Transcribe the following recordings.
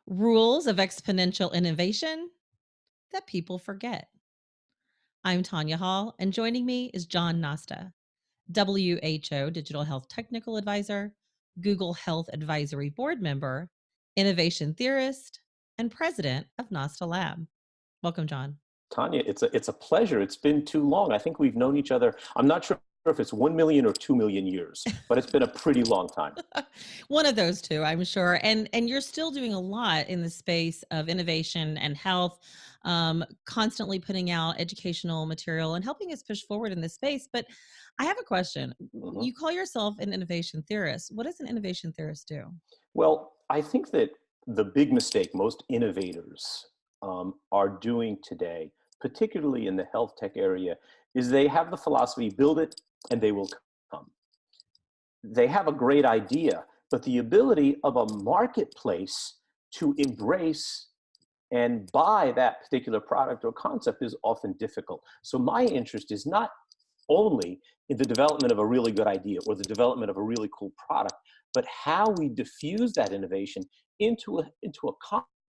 Rules of exponential innovation that people forget. I'm Tonya Hall, and joining me is John Nosta, WHO Digital Health Technical Advisor, Google Health Advisory Board member, innovation theorist, and president of Nosta Lab. Welcome, John. Tanya, it's a pleasure. It's been too long. I think we've known each other. I'm not sure if it's 1 million or 2 million years, but it's been a pretty long time. One of those two, I'm sure. And you're still doing a lot in the space of innovation and health, constantly putting out educational material and helping us push forward in this space. But I have a question. Mhm. You call yourself an innovation theorist. What does an innovation theorist do? Well, I think that the big mistake most innovators are doing today, particularly in the health tech area, is they have the philosophy, build it and they will come. They have a great idea, but the ability of a marketplace to embrace and buy that particular product or concept is often difficult. So my interest is not only in the development of a really good idea or the development of a really cool product, but how we diffuse that innovation into a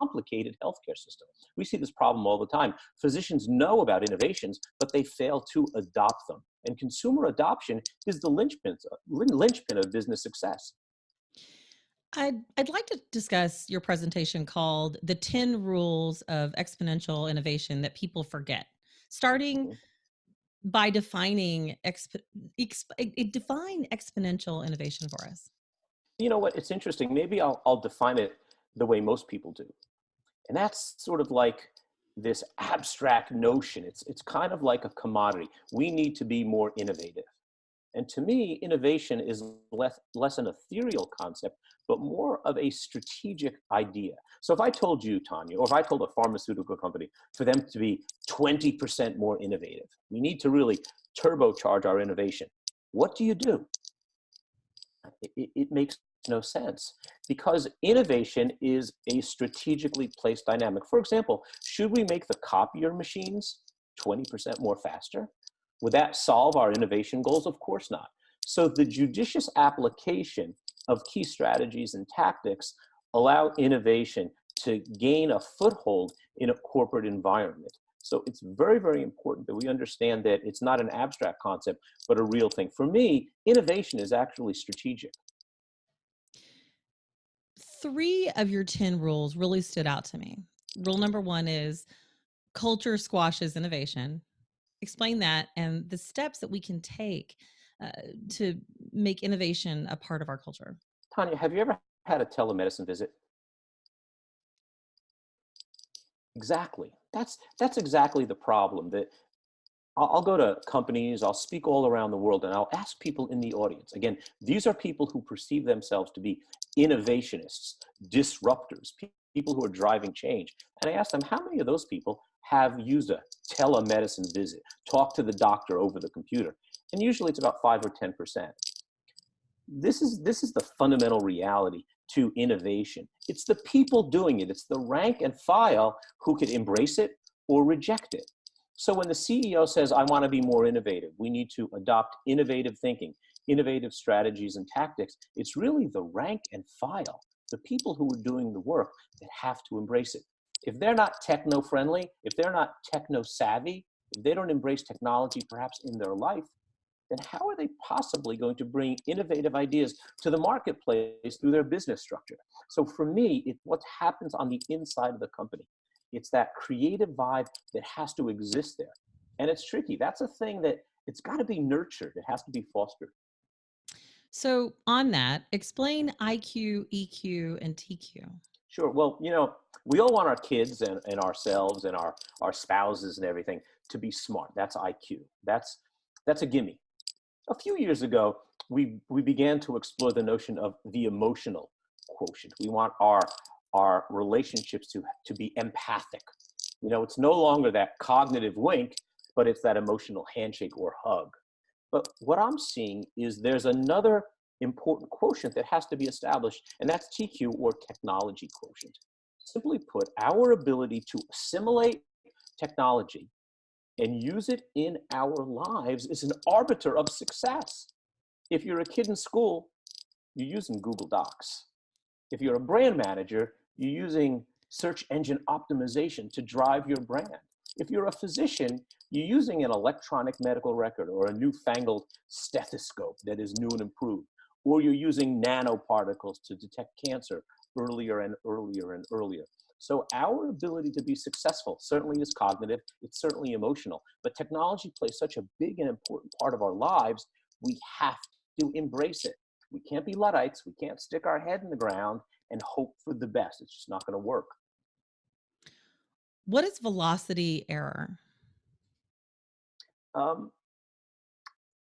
complicated healthcare system. We see this problem all the time. Physicians know about innovations, but they fail to adopt them. And consumer adoption is the linchpin of business success. I'd like to discuss your presentation called The 10 Rules of Exponential Innovation That People Forget, starting Mhm. by defining define exponential innovation for us. You know what? It's interesting. Maybe I'll define it the way most people do. And that's sort of like this abstract notion. It's kind of like a commodity. We need to be more innovative. And to me, innovation is less an ethereal concept, but more of a strategic idea. So if I told you, Tanya, or if I told a pharmaceutical company for them to be 20% more innovative, we need to really turbocharge our innovation. What do you do? It makes no sense because innovation is a strategically placed dynamic. For example, should we make the copier machines 20% more faster? Would that solve our innovation goals? Of course not. So the judicious application of key strategies and tactics allow innovation to gain a foothold in a corporate environment. So it's very, very important that we understand that it's not an abstract concept, but a real thing. For me, innovation is actually strategic. Three of your 10 rules really stood out to me. Rule number one is culture squashes innovation. Explain that and the steps that we can take uh, to make innovation a part of our culture. Tanya, have you ever had a telemedicine visit? Exactly. That's exactly the problem. That I'll go to companies, I'll speak all around the world, and I'll ask people in the audience. Again, these are people who perceive themselves to be innovationists, disruptors, people who are driving change. And I ask them, how many of those people have used a telemedicine visit, talk to the doctor over the computer? And usually it's about 5 or 10%. This is the fundamental reality to innovation. It's the people doing it. It's the rank and file who can embrace it or reject it. So when the CEO says, I want to be more innovative, we need to adopt innovative thinking, innovative strategies and tactics, it's really the rank and file, the people who are doing the work that have to embrace it. If they're not techno friendly, if they're not techno savvy, if they don't embrace technology perhaps in their life, then how are they possibly going to bring innovative ideas to the marketplace through their business structure? So for me, it's what happens on the inside of the company. It's that creative vibe that has to exist there. And it's tricky. That's a thing that it's got to be nurtured. It has to be fostered. So, on that, explain IQ, EQ, and TQ. Sure. Well, we all want our kids and ourselves and our spouses and everything to be smart. That's IQ. That's a gimme. A few years ago, we began to explore the notion of the emotional quotient. We want our relationships to be empathic. It's no longer that cognitive wink, but it's that emotional handshake or hug. But what I'm seeing is there's another important quotient that has to be established, and that's TQ or technology quotient. Simply put, our ability to assimilate technology and use it in our lives is an arbiter of success. If you're a kid in school, you're using Google Docs. If you're a brand manager, You're using search engine optimization to drive your brand. If you're a physician, you're using an electronic medical record or a newfangled stethoscope that is new and improved, or you're using nanoparticles to detect cancer earlier and earlier and earlier. So our ability to be successful certainly is cognitive, it's certainly emotional, but technology plays such a big and important part of our lives, we have to embrace it. We can't be Luddites, we can't stick our head in the ground and hope for the best. It's just not going to work. What is velocity error? Um,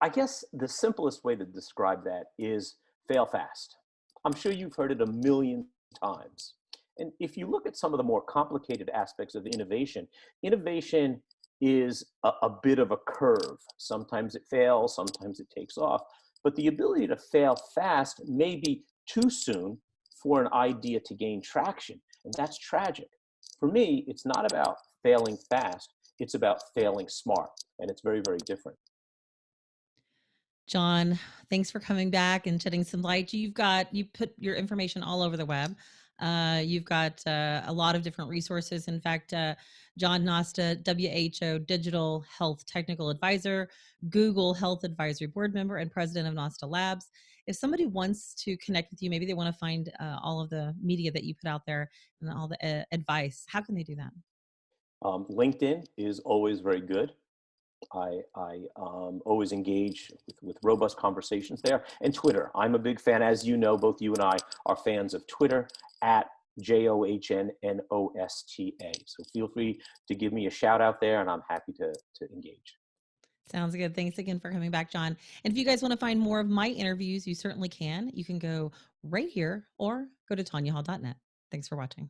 I guess the simplest way to describe that is fail fast. I'm sure you've heard it a million times. And if you look at some of the more complicated aspects of innovation, innovation is a bit of a curve. Sometimes it fails, sometimes it takes off. But the ability to fail fast may be too soon for an idea to gain traction. And that's tragic. For me, it's not about failing fast, it's about failing smart. And it's very, very different. John, thanks for coming back and shedding some light. You put your information all over the web. You've got a lot of different resources. In fact, John Nosta, WHO Digital Health Technical Advisor, Google Health Advisory Board Member, and President of Nosta Labs. If somebody wants to connect with you, maybe they want to find all of the media that you put out there and all the advice, how can they do that? LinkedIn is always very good. I always engage with robust conversations there. And Twitter, I'm a big fan, as you know, both you and I are fans of Twitter at JOHNNOSTA. So feel free to give me a shout out there, and I'm happy to engage. Sounds good. Thanks again for coming back, John. And if you guys want to find more of my interviews, you certainly can. You can go right here or go to tonyahall.net. Thanks for watching.